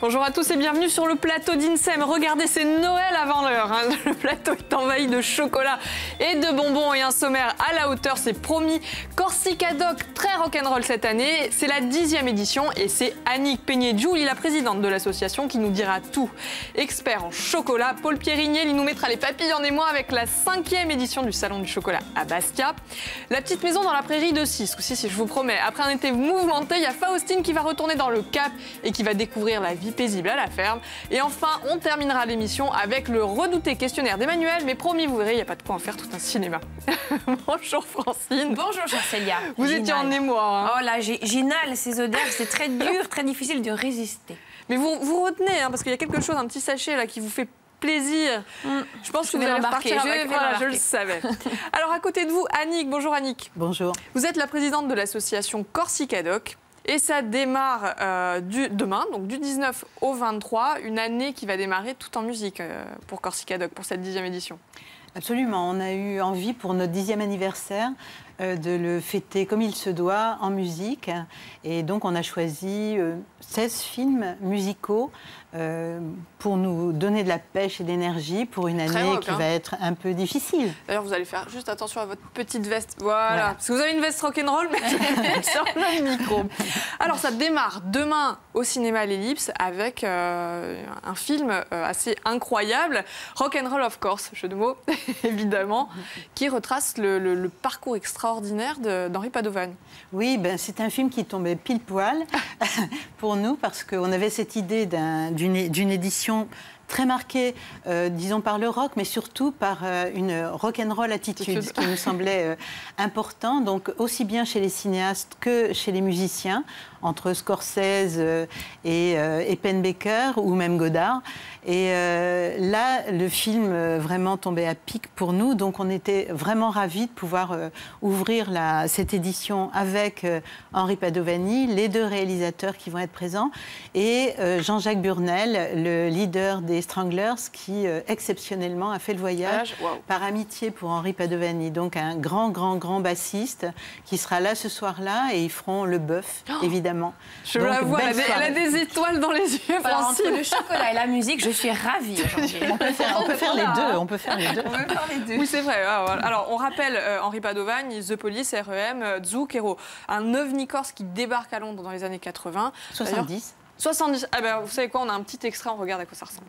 Bonjour à tous et bienvenue sur le plateau d'INSEM. Regardez, c'est Noël avant l'heure. Hein. Le plateau est envahi de chocolat et de bonbons et un sommaire à la hauteur, c'est promis. Corsica Doc, très rock'n'roll cette année. C'est la 10e édition et c'est Annick Peigné-Djouli, la présidente de l'association, qui nous dira tout. Expert en chocolat, Paul Pierrignel, il nous mettra les papilles en émoi avec la 5e édition du Salon du chocolat à Bastia. La petite maison dans la prairie de Six, aussi, si je vous promets. Après un été mouvementé, il y a Faustine qui va retourner dans le Cap et qui va découvrir la vie paisible à la ferme. Et enfin, on terminera l'émission avec le redouté questionnaire d'Emmanuel. Mais promis, vous verrez, il n'y a pas de quoi en faire tout un cinéma. Bonjour Francine. Bonjour Célia. Vous étiez en émoi. Hein. Oh là, j'inhale ces odeurs, c'est très dur, très difficile de résister. Mais vous retenez, hein, parce qu'il y a quelque chose, un petit sachet là qui vous fait plaisir. Je pense que vous allez repartir avec... Voilà, je le savais. Alors à côté de vous, Annick. Bonjour Annick. Bonjour. Vous êtes la présidente de l'association Corsica Doc. Et ça démarre demain, donc du 19 au 23, une année qui va démarrer tout en musique pour Corsica Doc, pour cette 10e édition. Absolument, on a eu envie pour notre 10e anniversaire de le fêter comme il se doit en musique. Et donc on a choisi 16 films musicaux pour nous donner de la pêche et de l'énergie pour une année qui va être un peu difficile. D'ailleurs, vous allez faire juste attention à votre petite veste. Voilà. Parce que vous avez une veste rock'n'roll, mais sur le micro. Alors, ça démarre demain au cinéma à l'Ellipse avec un film assez incroyable, Rock'n'Roll of Course, jeu de mots, évidemment, qui retrace le parcours extraordinaire d'Henri Padovan. Oui, ben, c'est un film qui tombait pile poil pour nous parce qu'on avait cette idée d'une édition très marquée, disons, par le rock, mais surtout par une rock'n'roll attitude, ce qui nous semblait important, donc aussi bien chez les cinéastes que chez les musiciens, entre Scorsese et Penn-Baker ou même Godard. Et là, le film vraiment tombait à pic pour nous, donc on était vraiment ravis de pouvoir ouvrir cette édition avec Henri Padovani, les deux réalisateurs qui vont être présents, et Jean-Jacques Burnel, le leader des Stranglers, qui exceptionnellement a fait le voyage par amitié pour Henri Padovani. Donc un grand bassiste qui sera là ce soir-là et ils feront le bœuf, évidemment. Je la vois, elle a des étoiles dans les yeux, Francine. Entre le chocolat et la musique, je suis ravie aujourd'hui. On peut faire les deux. On peut faire les deux. Oui, c'est vrai. Alors, on rappelle Henri Padovani, The Police, R.E.M., Zouk, Hero. Un ovni corse qui débarque à Londres dans les années 80. 70. 70. Ah ben, vous savez quoi, on a un petit extrait, on regarde à quoi ça ressemble.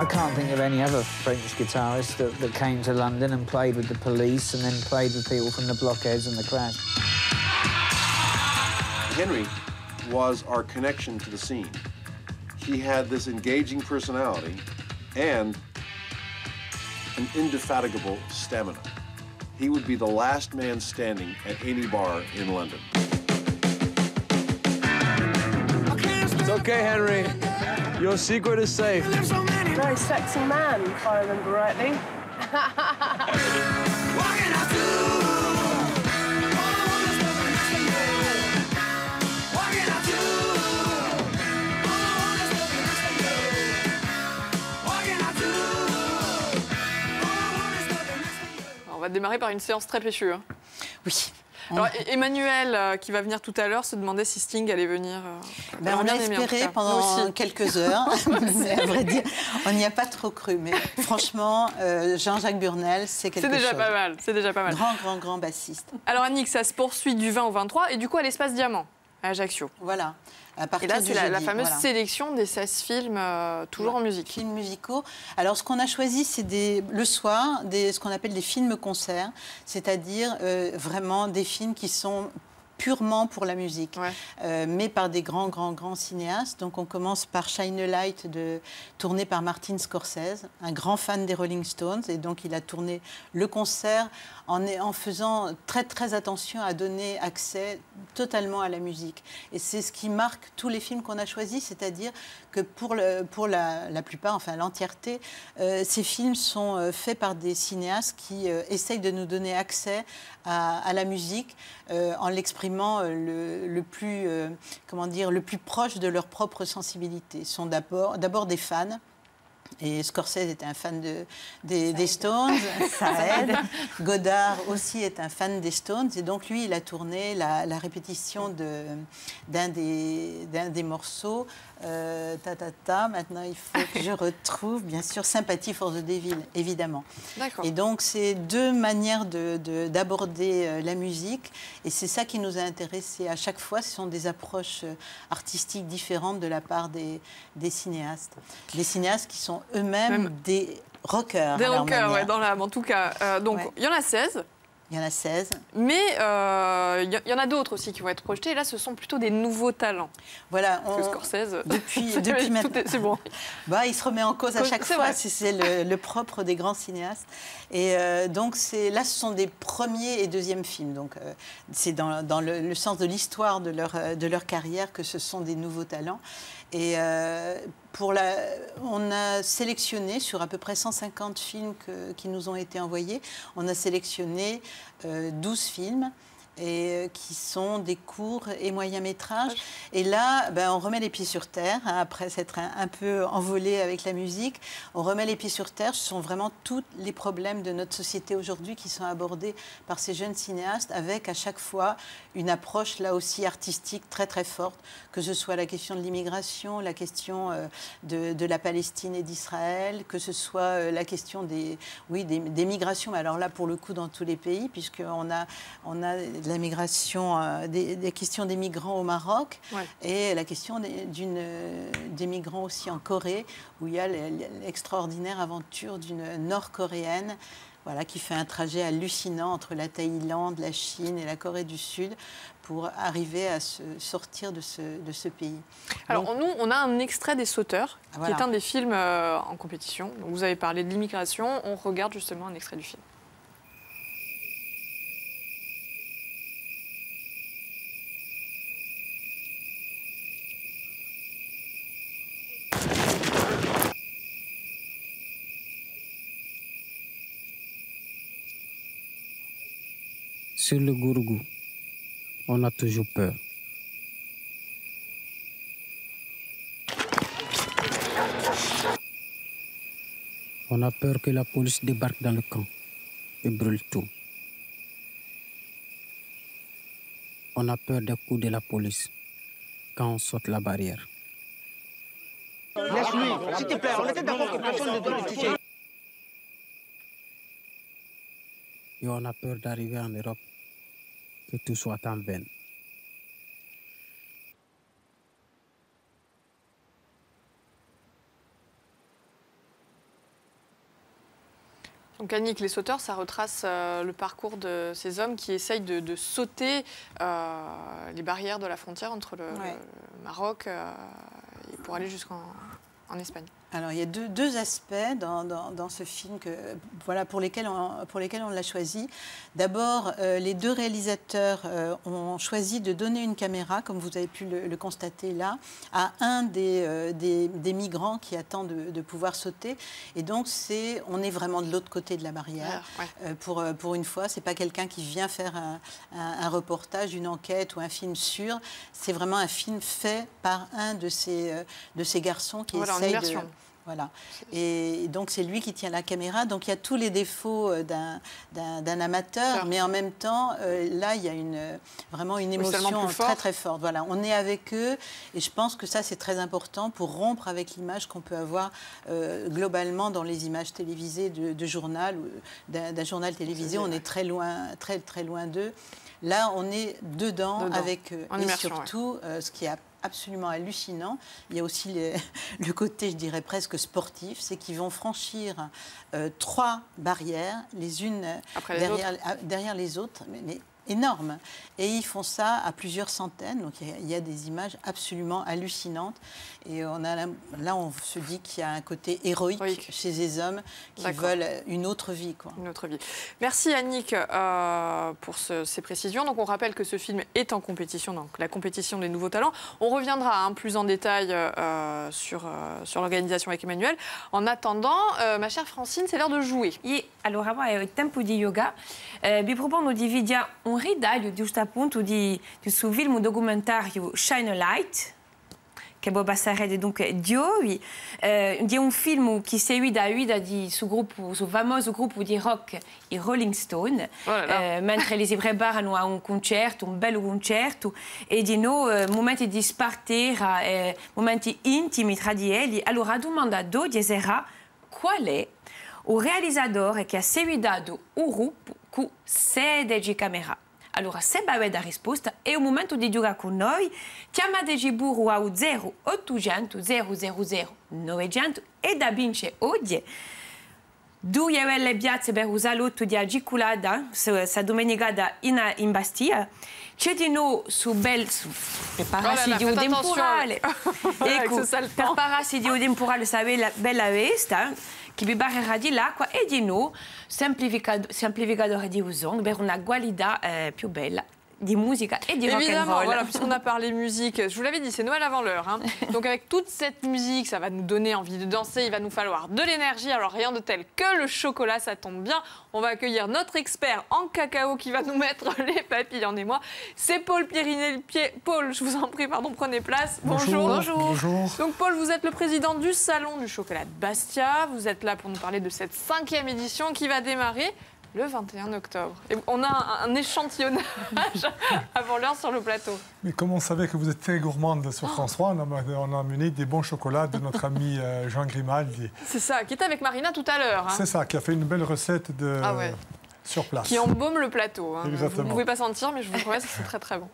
I can't think of any other French guitarist that came to London and played with the Police and then played with people from the Blockheads and the Clash. Henry was our connection to the scene. He had this engaging personality and an indefatigable stamina. He would be the last man standing at any bar in London. It's okay, Henry. Your secret is safe. Very sexy man, if I remember rightly. On va démarrer par une séance très péchue. Hein. Oui. Alors, Emmanuel, qui va venir tout à l'heure, se demandait si Sting allait venir. On a espéré pendant quelques heures, mais à vrai dire, on n'y a pas trop cru. Mais franchement, Jean-Jacques Burnel, c'est quelque chose. C'est déjà pas mal, c'est déjà pas mal. Grand bassiste. Alors Annick, ça se poursuit du 20 au 23 et du coup à l'Espace Diamant, à Ajaccio. Voilà. Et là, c'est la fameuse sélection des 16 films, toujours en musique. Films musicaux. Alors, ce qu'on a choisi, c'est le soir, ce qu'on appelle des films-concerts, c'est-à-dire vraiment des films qui sont purement pour la musique, Ouais. mais par des grands cinéastes. Donc on commence par Shine a Light, tourné par Martin Scorsese, un grand fan des Rolling Stones, et donc il a tourné le concert en faisant très attention à donner accès totalement à la musique. Et c'est ce qui marque tous les films qu'on a choisis, c'est-à-dire que pour la plupart, enfin l'entièreté, ces films sont faits par des cinéastes qui essayent de nous donner accès à la musique en l'exprimant le plus proche de leur propre sensibilité. Ils sont d'abord des fans. Et Scorsese était un fan des Stones, ça aide. Godard aussi est un fan des Stones. Et donc lui, il a tourné la répétition d'un des morceaux. Maintenant, il faut que je retrouve, bien sûr, Sympathy for the Devil, évidemment. D'accord. Et donc, c'est deux manières d'aborder la musique. Et c'est ça qui nous a intéressés à chaque fois. Ce sont des approches artistiques différentes de la part des cinéastes. Des cinéastes qui sont eux-mêmes des rockers. Des à leur rockers, manière. ouais, dans l'âme, en tout cas. Donc, Ouais. il y en a 16. Il y en a 16. Mais il y en a d'autres aussi qui vont être projetés. Et là, ce sont plutôt des nouveaux talents. Voilà. Parce que Scorsese... Depuis maintenant. C'est bon. Il se remet en cause à chaque C'est fois. vrai. C'est le propre des grands cinéastes. Et donc, là, ce sont des premiers et deuxièmes films. Donc, c'est dans le sens de l'histoire de leur carrière que ce sont des nouveaux talents. Et on a sélectionné, sur à peu près 150 films qui nous ont été envoyés, on a sélectionné 12 films. Qui sont des courts et moyens métrages. Et là, on remet les pieds sur terre, hein, après s'être un peu envolé avec la musique. On remet les pieds sur terre. Ce sont vraiment tous les problèmes de notre société aujourd'hui qui sont abordés par ces jeunes cinéastes, avec à chaque fois une approche là aussi artistique très forte, que ce soit la question de l'immigration, la question de la Palestine et d'Israël, que ce soit la question des migrations. Alors là, pour le coup, dans tous les pays, puisqu'on a la migration, des questions des migrants au Maroc, Ouais. et la question des migrants aussi en Corée, où il y a l'extraordinaire aventure d'une Nord-Coréenne, voilà, qui fait un trajet hallucinant entre la Thaïlande, la Chine et la Corée du Sud pour arriver à se sortir de ce pays. Alors, Donc, nous, on a un extrait des Sauteurs, Voilà. qui est un des films en compétition. Donc, vous avez parlé de l'immigration. On regarde justement un extrait du film. Sur le Gourgou, on a toujours peur. On a peur que la police débarque dans le camp et brûle tout. On a peur des coups de la police quand on saute la barrière. Laisse-lui, s'il te plaît, on était d'accord que personne ne doit le toucher. Et on a peur d'arriver en Europe, que tout soit en vain. Donc Annick, Les Sauteurs, ça retrace le parcours de ces hommes qui essayent de sauter les barrières de la frontière entre le Maroc et pour aller jusqu'en Espagne. Alors, il y a deux aspects dans ce film pour lesquels on l'a choisi. D'abord, les deux réalisateurs ont choisi de donner une caméra, comme vous avez pu le constater là, à un des migrants qui attend de pouvoir sauter. Et donc, on est vraiment de l'autre côté de la barrière. Pour une fois, c'est pas quelqu'un qui vient faire un reportage, une enquête ou un film sûr. C'est vraiment un film fait par un de ces garçons qui essaye de... Voilà. Et donc, c'est lui qui tient la caméra. Donc, il y a tous les défauts d'un amateur, mais en même temps, là, il y a vraiment une émotion très forte. Voilà. On est avec eux et je pense que ça, c'est très important pour rompre avec l'image qu'on peut avoir globalement dans les images télévisées de journal ou d'un journal télévisé. On est très loin d'eux. Là, on est dedans. Avec eux. Et surtout, ce qui est absolument hallucinant, il y a aussi le côté, je dirais, presque sportif, c'est qu'ils vont franchir 3 barrières, les unes derrière les autres, mais énorme. Et ils font ça à plusieurs centaines. Donc il y a des images absolument hallucinantes. Et là, on se dit qu'il y a un côté héroïque chez ces hommes qui veulent une autre vie, quoi. Une autre vie. Merci Annick pour ces précisions. Donc on rappelle que ce film est en compétition, donc la compétition des nouveaux talents. On reviendra plus en détail sur l'organisation avec Emmanuel. En attendant, ma chère Francine, c'est l'heure de jouer. E allora è tempo di yoga. Vi propongo di vedere un ridaglio giusto appunto sul film documentario Shine a Light, che Boba Sarred dunque di un film che segue da vita di su famoso gruppo di rock, i Rolling Stone, mentre li si preparano a un concerto, un bello concerto, e di momenti di spartire, momenti intimi tra di elli. Allora, domanda d'oggi sarà qual è il realizzatore che ha seguito il gruppo con 16 camere? Allora, se avete la risposta, è il momento di giocare con noi. Chiamateci pure al 0800 000 900 e da vince oggi 2 euro piazze per un salotto di agiculata questa domenica in Bastia. C'è di noi prepararsi di un temporale. Ecco, prepararsi di un temporale, sapete la bella vesta che vi barrerà di l'acqua e di noi semplificatore di uso per una qualità più bella di musica et du rock'n'roll. Voilà, puisqu'on a parlé musique, je vous l'avais dit, c'est Noël avant l'heure. Hein. Donc avec toute cette musique, ça va nous donner envie de danser, il va nous falloir de l'énergie. Alors rien de tel que le chocolat, ça tombe bien. On va accueillir notre expert en cacao qui va nous mettre les papilles en émoi. C'est Paul Pierrinet. Paul, je vous en prie, pardon, prenez place. Bonjour. Bonjour. Donc Paul, vous êtes le président du Salon du chocolat de Bastia. Vous êtes là pour nous parler de cette 5e édition qui va démarrer le 21 octobre. Et on a un échantillonnage avant l'heure sur le plateau. Mais comme on savait que vous êtes très gourmande sur France 3, on a amené des bons chocolats de notre ami Jean Grimaldi. C'est ça, qui était avec Marina tout à l'heure. Hein. C'est ça, qui a fait une belle recette sur place. Qui embaume le plateau. Hein. Exactement. Vous ne pouvez pas sentir, mais je vous promets que c'est très très bon.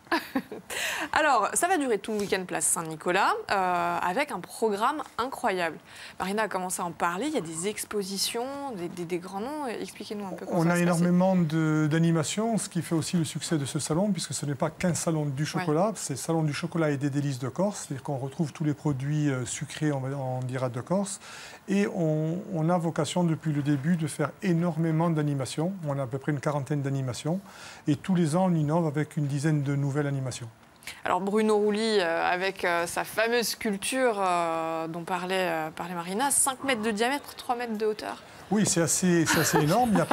Alors, ça va durer tout le week-end place Saint-Nicolas, avec un programme incroyable. Marina a commencé à en parler, il y a des expositions, des grands noms. Expliquez-nous un peu comment ça On a se énormément d'animations, ce qui fait aussi le succès de ce salon, puisque ce n'est pas qu'un salon du chocolat, c'est le salon du chocolat et des délices de Corse, c'est-à-dire qu'on retrouve tous les produits sucrés, on dira, de Corse. Et on a vocation depuis le début de faire énormément d'animations. On a à peu près une quarantaine d'animations. Et tous les ans, on innove avec une dizaine de nouvelles animations. Alors Bruno Rouly, avec sa fameuse sculpture dont parlait Marina, 5 mètres de diamètre, 3 mètres de hauteur. Oui, c'est assez énorme. Il y a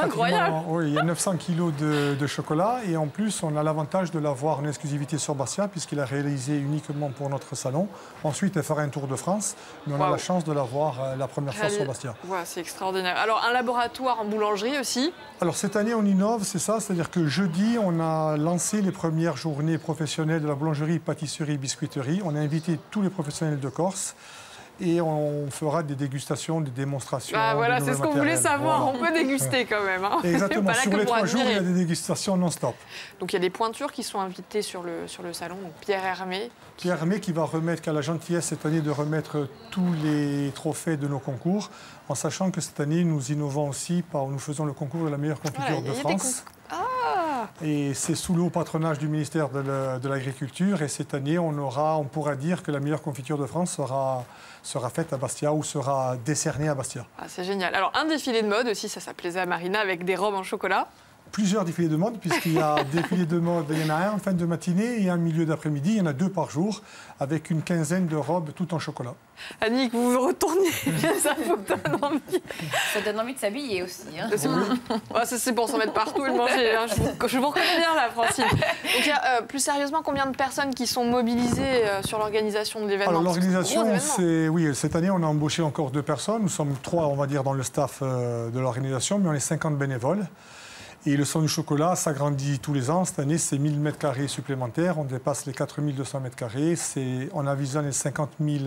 il y a 900 kilos de chocolat. Et en plus, on a l'avantage de l'avoir en exclusivité sur Bastia, puisqu'il a réalisé uniquement pour notre salon. Ensuite, il fera un tour de France. Mais on a la chance de l'avoir la première fois sur Bastia. Ouais, c'est extraordinaire. Alors, un laboratoire en boulangerie aussi. Alors, cette année, on innove, c'est ça. C'est-à-dire que jeudi, on a lancé les premières journées professionnelles de la boulangerie, pâtisserie, biscuiterie. On a invité tous les professionnels de Corse. Et on fera des dégustations, des démonstrations. Ah voilà, c'est ce qu'on voulait savoir. Voilà. On peut déguster quand même. Hein. Exactement. Sur les 3 jours, il y a des dégustations non-stop. Donc il y a des pointures qui sont invitées sur le salon. Donc Pierre Hermé. Pierre Hermé qui va remettre, qui a la gentillesse cette année de remettre tous les trophées de nos concours, en sachant que cette année, nous innovons aussi nous faisons le concours de la meilleure confiture de France. Et c'est sous le haut patronage du ministère de l'Agriculture. Et cette année, on pourra dire que la meilleure confiture de France sera faite à Bastia ou sera décernée à Bastia. Ah, c'est génial. Alors, un défilé de mode aussi, ça plaisait à Marina, avec des robes en chocolat. Plusieurs défilés de mode, puisqu'il y a défilé de mode, il y en a un en fin de matinée et un milieu d'après-midi. Il y en a 2 par jour, avec une quinzaine de robes toutes en chocolat. Annick, vous vous retournez, ça vous donne envie. Ça donne envie de s'habiller aussi. Hein. C'est pour s'en mettre partout et le manger. Hein. Je vous reconnais bien là, Francine. Donc, il y a, plus sérieusement, combien de personnes qui sont mobilisées sur l'organisation de l'événement? Alors l'organisation, oui, cette année, on a embauché encore 2 personnes. Nous sommes 3, on va dire, dans le staff de l'organisation, mais on est 50 bénévoles. Et le salon du chocolat s'agrandit tous les ans. Cette année, c'est 1000 m² supplémentaires. On dépasse les 4200 m². On avisionne les 50 000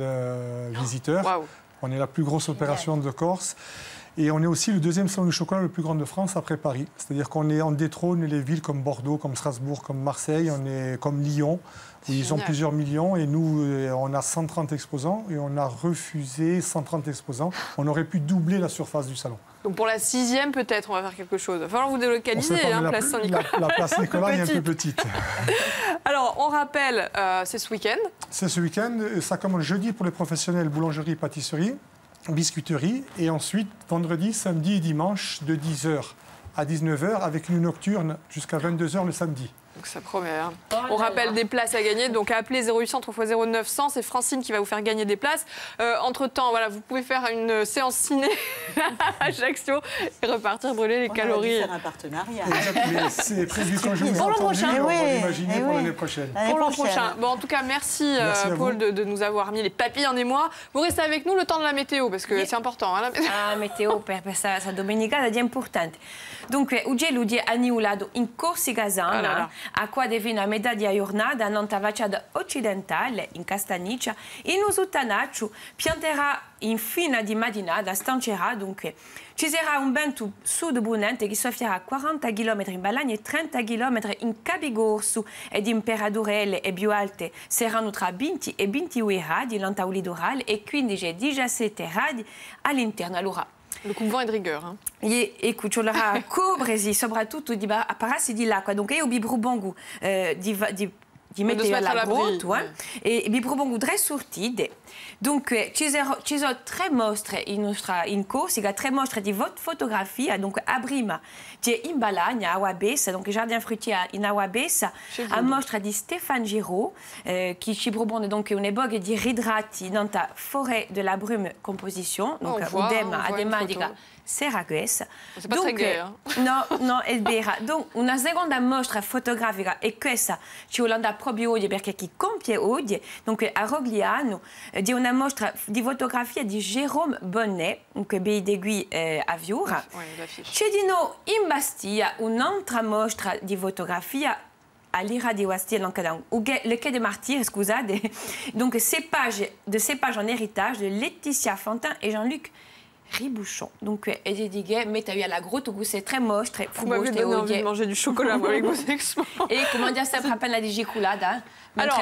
visiteurs. Wow. On est la plus grosse opération de Corse. Et on est aussi le deuxième salon du chocolat le plus grand de France après Paris. C'est-à-dire qu'on détrône les villes comme Bordeaux, comme Strasbourg, comme Marseille, on est comme Lyon, où ils ont plusieurs millions. Et nous, on a 130 exposants et on a refusé 130 exposants. On aurait pu doubler la surface du salon. Donc pour la 6e, peut-être, on va faire quelque chose. Il va falloir vous délocaliser, place Saint-Nicolas. La place Nicolas est un peu petite. Alors, on rappelle, c'est ce week-end. C'est ce week-end. Ça commence jeudi pour les professionnels boulangerie, pâtisserie, biscuiterie. Et ensuite, vendredi, samedi et dimanche, de 10h à 19h, avec une nocturne jusqu'à 22h le samedi. Donc ça promet. Hein. On rappelle des places à gagner, donc appelez 0800 3 x 0900, c'est Francine qui va vous faire gagner des places. Entre-temps, voilà, vous pouvez faire une séance ciné à Ajaccio et repartir brûler les calories. On a un partenariat. C'est prévu quand je vous ai pour le entendu, prochain. on va l'imaginer pour l'année prochaine. Pour l'an prochain. Bon, en tout cas, merci Paul de nous avoir mis les papilles en émoi. Vous restez avec nous le temps de la météo, parce que c'est important. Hein, la météo per questa domenica è importante. Dunque, oggi ludzie anniulato in Corsica Zana, acqua divina a metà di giornata, nella facciata occidentale, in Castagniccia, in Usutanaccio, pianterà in fine di mattinata, stancerà, dunque. Ci sarà un vento sud-ponente che soffierà 40 km in Balagna e 30 km in Capigorso e temperature più alte saranno tra 20 e 22 gradi nel litorale e 15 e 17 gradi all'interno. Allora, le coupe-vent est de rigueur. Hein. E écoute, allora cobresi soprattutto di parassi di l'acqua, donc io vi propongo di mettere alla grotta e vi propongo 3 sortite. Donc ci sono 3 mostre in Corsica, 3 mostre di fotografia, donc a prima c'è in Balagna, a Wabessa, donc jardin fruitier in Wabessa, a mostra di Stéphane Giraud, qui ci propone donc un'epoca di ritratti nella forêt de la brume composition, donc udema adematica Seragues. C'est pas très gai, hein? No, è vera. Donc, una seconda mostra fotografica e questa ci volanda proprio oggi perché chi compie oggi, donc a Rogliano, di una mostra di fotografia di Jérôme Bonnet, donc Bei d'Aiguille a Viura. C'è di noi in Bastia un'altra mostra di fotografia all'Ira di Bastia, le Quai des Martyrs, scusate. Donc, cépage en héritage de Laetitia Fantin et Jean-Luc Ribouchon. Donc, Edighe, mettez à la grotte où c'est très moche, très fou. Vous m'avez donné envie de manger du chocolat avec vos expos. Et comment dire, ça frappe la digiculada. Alors,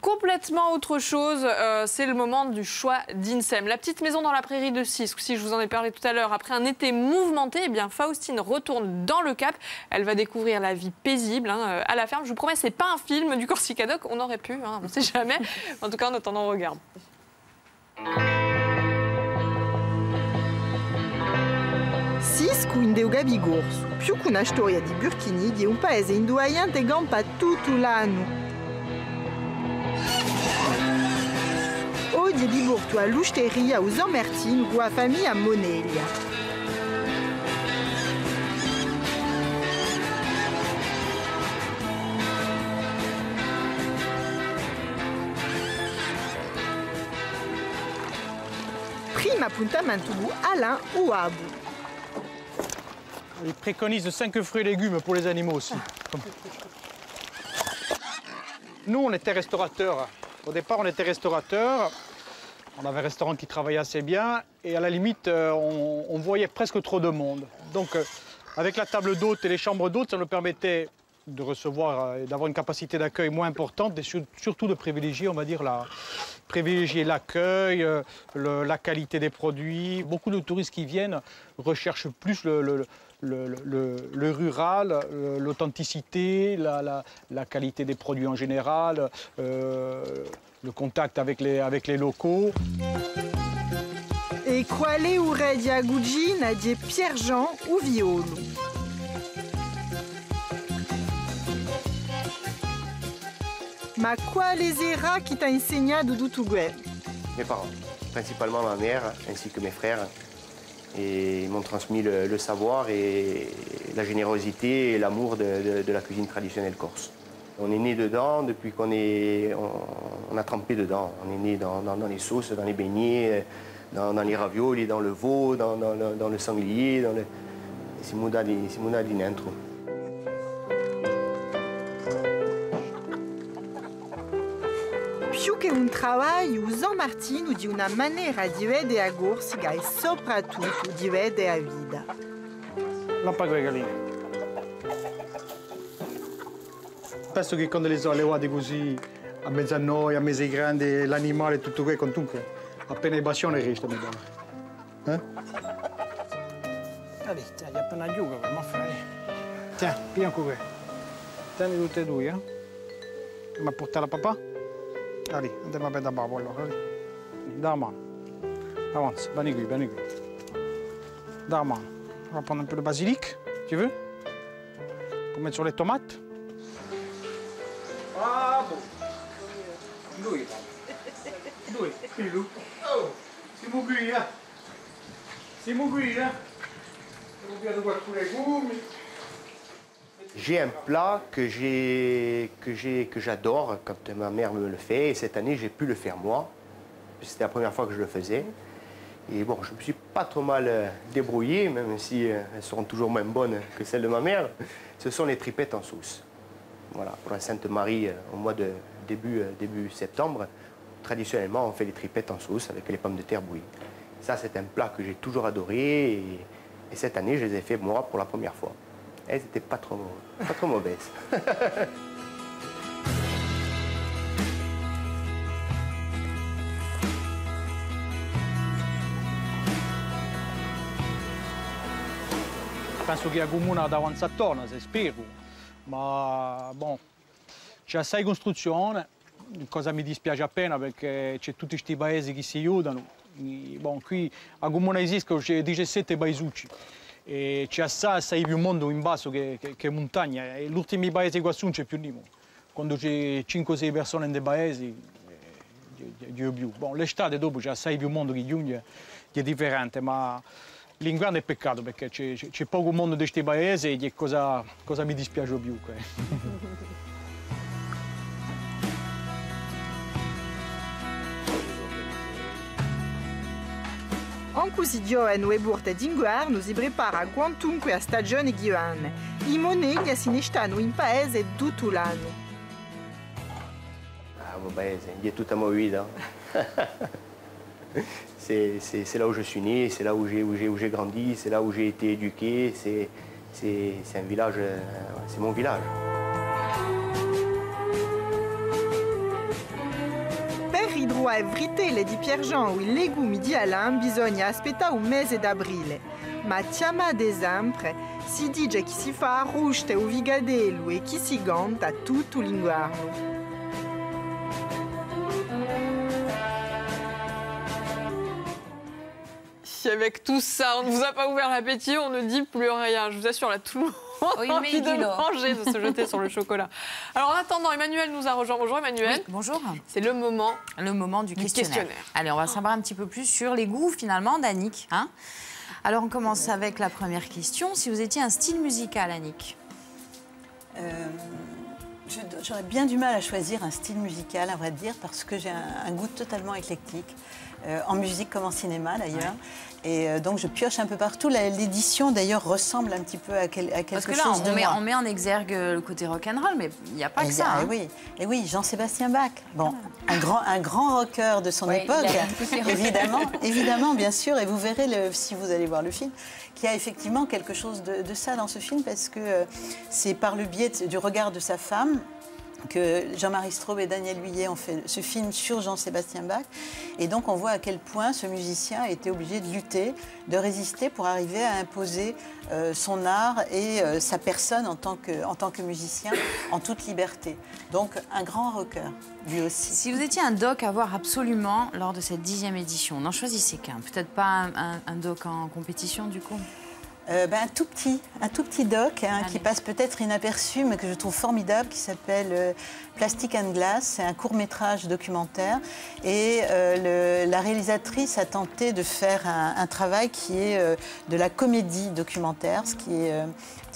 complètement autre chose, c'est le moment du choix d'INSEM. La petite maison dans la prairie de Cisque, si je vous en ai parlé tout à l'heure, après un été mouvementé, eh bien, Faustine retourne dans le Cap. Elle va découvrir la vie paisible à la ferme. Je vous promets, c'est pas un film du Corsica Doc, on aurait pu, on ne sait jamais. En tout cas, en attendant, on regarde. Cisco in Deu Gabigorso, più che una storia di burkini, di un paese induaiante che campa tutto l'anno. Oggi è di porto all'osteria a San Martino con la famiglia Moneglia. Primo appuntamento con Alain Ouabou. Ils préconisent 5 fruits et légumes pour les animaux aussi. Nous, on était restaurateurs. Au départ, on était restaurateurs. On avait un restaurant qui travaillait assez bien. Et à la limite, on voyait presque trop de monde. Donc, avec la table d'hôtes et les chambres d'hôtes, ça nous permettait de recevoir et d'avoir une capacité d'accueil moins importante et surtout de privilégier, on va dire, privilégier l'accueil, la qualité des produits. Beaucoup de touristes qui viennent recherchent plus le rural, l'authenticité, la qualité des produits en général, le contact avec les locaux. E quale ure di agugina di Pierre-Jean ou Violo? Ma quale sera qui t'a enseigné de tout? Mes parents, principalement ma mère ainsi que mes frères. Et ils m'ont transmis le savoir et la générosité et l'amour de la cuisine traditionnelle corse. On est né dedans depuis qu'on a trempé dedans. On est né dans les sauces, dans les beignets, dans les raviolis, dans le veau, dans le sanglier. Siamo da di dentro. più che un trabalho, San Martino di una maniera di vedere a Corsica e soprattutto di vedere a vita. Lampa con le galline. Penso che quando le allevate così, a mezzo a noi, a mezzo ai grandi, l'animale, tutto quello, comunque, appena in passione resta, mi dà. Allora, tieni appena giù, come fai? Tieni, pigliamo qui. Tieni tutte e due, Ma portare a papà? Allora, andiamo a vedere da babbo, allora. Da la mano. Avanza, vieni qui, vieni qui. Da la mano. On va prendre un peu de basilic, tu veux? Pour mettre sur les tomates. Bravo! Lui. Lui, Pilou. Oh, siamo qui, Siamo qui, Siamo qui a dover pure i gumi. J'ai un plat que j'adore quand ma mère me le fait. Et cette année, j'ai pu le faire moi. C'était la première fois que je le faisais. Et bon, je me suis pas trop mal débrouillé, même si elles seront toujours moins bonnes que celles de ma mère. Ce sont les tripettes en sauce. Voilà, pour la Sainte Marie, au mois de début septembre, traditionnellement, on fait les tripettes en sauce avec les pommes de terre bouillies. Ça, c'est un plat que j'ai toujours adoré. Et cette année, je les ai fait moi pour la première fois. Elles n'étaient pas trop mauvaises. Penso che la comuna davanti a torna, se spero, ma bon, c'è assai costruzione, cosa mi dispiace appena perché c'è tutti questi paesi che si aiutano. Bon, qui a comuna esiste c'è 17 paesucci e c'è assai più mondo in basso che montagna e l'ultimo paese qua su non c'è più niente. Quando c'è 5-6 persone nei paesi, di più. Bon, l'estate dopo c'è assai più mondo che giunge, che è differente, ma l'ingrande è peccato perché c'è poco mondo di questi paesi e cosa mi dispiace più. Anche se Dio e burte d'inguar, nos si prepara quantunque a stagione ghiane. I moneglia si ne stanno in paese tutto l'anno. Ah, mon paese, il y a toute ma vie. C'est là où je suis né, c'est là où j'ai grandi, c'est là où j'ai été éduqué. C'est un village, c'est mon village. Per ridroare vritele di Pierjean o i legumi di Alain bisogna aspettare un mese d'aprile. Ma chiama ad esempio si dice che si fa arruste o vigadello e che si ganta tutto l'inverno. Avec tout ça, on ne vous a pas ouvert l'appétit, on ne dit plus rien. Je vous assure, là, tout le monde a envie de manger, de se jeter sur le chocolat. Alors en attendant, Emmanuel nous a rejoint. Bonjour Emmanuel. Oui, bonjour. C'est le moment du questionnaire. Allez, on va savoir un petit peu plus sur les goûts finalement d'Annick. Hein. Alors on commence avec la première question. Si vous étiez un style musical, Annick? J'aurais bien du mal à choisir un style musical, à vrai dire, parce que j'ai un goût totalement éclectique, en musique comme en cinéma d'ailleurs. Ouais. Et donc je pioche un peu partout. L'édition d'ailleurs ressemble un petit peu à quelque parce que là, chose de moi. On met en exergue le côté rock'n'roll, mais il n'y a pas que ça. Et oui, Jean-Sébastien Bach. Bon, un grand rocker de son époque, évidemment, bien sûr. Et vous verrez, si vous allez voir le film, qu'il y a effectivement quelque chose de ça dans ce film, parce que c'est par le biais du regard de sa femme que Jean-Marie Straub et Daniel Huillet ont fait ce film sur Jean-Sébastien Bach. Et donc on voit à quel point ce musicien a été obligé de lutter, de résister pour arriver à imposer son art et sa personne en tant que musicien en toute liberté. Donc un grand rocker, lui aussi. Si vous étiez un doc à voir absolument lors de cette 10e édition, n'en choisissez qu'un. Peut-être pas un doc en compétition du coup? Un tout petit doc qui passe peut-être inaperçu, mais que je trouve formidable, qui s'appelle Plastic and Glass. C'est un court-métrage documentaire. Et la réalisatrice a tenté de faire un travail qui est de la comédie documentaire, ce qui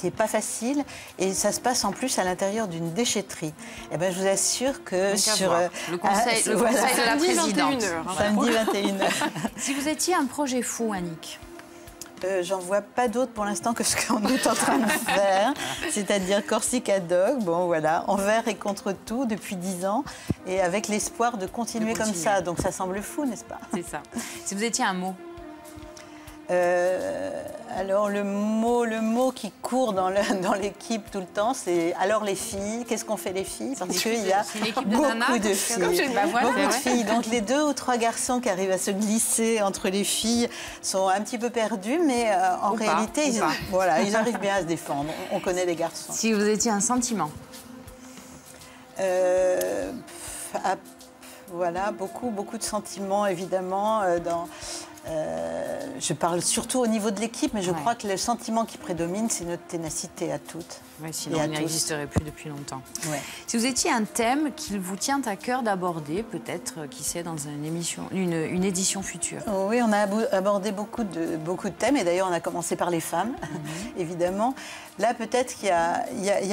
est pas facile. Et ça se passe en plus à l'intérieur d'une déchetterie. Et ben, je vous assure que sur... le conseil de la présidente. Samedi 21h. Si vous étiez un projet fou, Annick? J'en vois pas d'autres pour l'instant que ce qu'on est en train de faire, c'est-à-dire Corsica Dog, bon voilà, envers et contre tout depuis 10 ans, et avec l'espoir de continuer comme ça. Donc ça semble fou, n'est-ce pas? C'est ça. Si vous étiez un mot. Alors le mot qui court dans l'équipe tout le temps, c'est alors les filles, qu'est-ce qu'on fait les filles? Parce qu'il y a beaucoup de filles, beaucoup de filles. Donc les 2 ou 3 garçons qui arrivent à se glisser entre les filles sont un petit peu perdus, mais en réalité, ils arrivent bien à se défendre. On connaît les garçons. Si vous étiez un sentiment. Voilà, beaucoup de sentiments, évidemment, je parle surtout au niveau de l'équipe, mais je crois que le sentiment qui prédomine, c'est notre ténacité à toutes. Ouais, sinon, on n'existerait plus depuis longtemps. Ouais. Si vous étiez un thème qu'il vous tient à cœur d'aborder, peut-être, qui sait, dans une édition future. Oui, on a abordé beaucoup de thèmes, et d'ailleurs, on a commencé par les femmes, évidemment. Là, peut-être qu'il y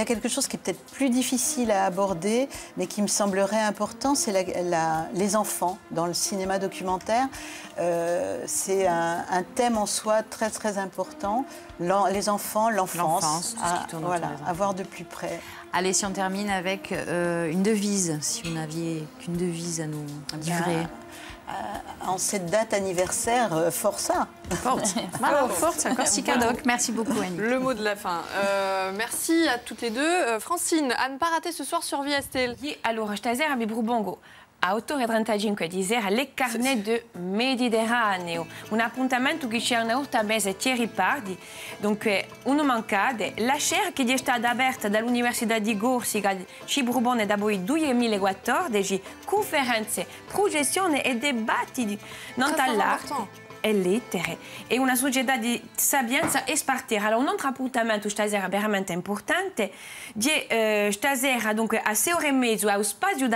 a quelque chose qui est peut-être plus difficile à aborder, mais qui me semblerait important, c'est les enfants dans le cinéma documentaire. C'est un thème en soi très, très important. Les enfants, l'enfance, à voir de plus près. Allez, si on termine avec une devise, si vous n'aviez qu'une devise à nous livrer. En cette date anniversaire, Forza. Forza, Corsica Dog. Merci beaucoup, Annie. Le mot de la fin. Merci à toutes les 2. Francine, à ne pas rater ce soir sur VST. Allora, stasera a Bibrubongo. A 8:35 di sera le carnet de Mediterraneo, un appuntamento che c'è una volta mese Thierry Pardi, dunque uno mancade, la chaire che è stata aperta dall'Università di Corsica Cibrubone da poi 2014, conferenze, progezioni e dibattiti non dall'arte e lettere e una società di sapienza e spartire. Allora, un altro appuntamento stasera veramente importante di stasera dunque a 6:30 allo Spazio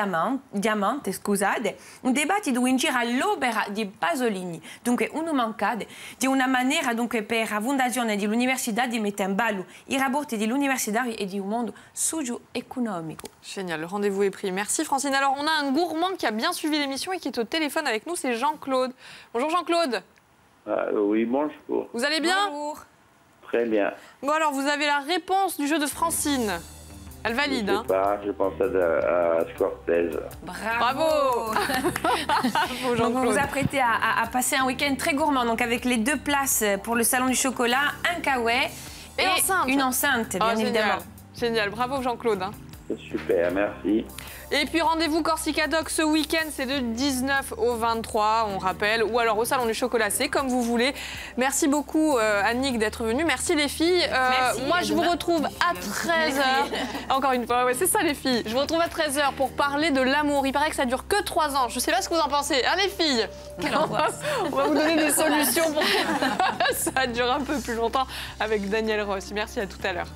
Diamante, scusate, un dibattito in giro all'opera di Pasolini. Dunque, uno mancade di una maniera dunque per la fondazione dell'università di mettere in ballo i rapporti dell'università e di un mondo socio-economico. Génial, le rendez-vous est pris. Merci Francine. Alors, on a un gourmand qui a bien suivi l'émission et qui est au téléphone avec nous, c'est Jean-Claude. Bonjour Jean-Claude. Oui, bonjour. Vous allez bien? Bonjour. Très bien. Bon, alors, vous avez la réponse du jeu de Francine. Elle valide, je sais pas, je pense à Scorsese. Bravo. Donc on vous apprêtez à passer un week-end très gourmand, donc avec les 2 places pour le Salon du Chocolat, un kawaii et une enceinte, bien évidemment. Génial, bravo Jean-Claude. Super, merci. Et puis rendez-vous Corsica Dog ce week-end, c'est de 19 au 23, on rappelle, ou alors au Salon du Chocolat, c'est comme vous voulez. Merci beaucoup Annick d'être venue, merci les filles. Merci, moi je vous retrouve à 13h, encore une fois, ouais, c'est ça les filles, je vous retrouve à 13h pour parler de l'amour. Il paraît que ça dure que 3 ans, je sais pas ce que vous en pensez, hein les filles? On va vous donner des solutions pour que ça dure un peu plus longtemps avec Daniel Ross. Merci, à tout à l'heure.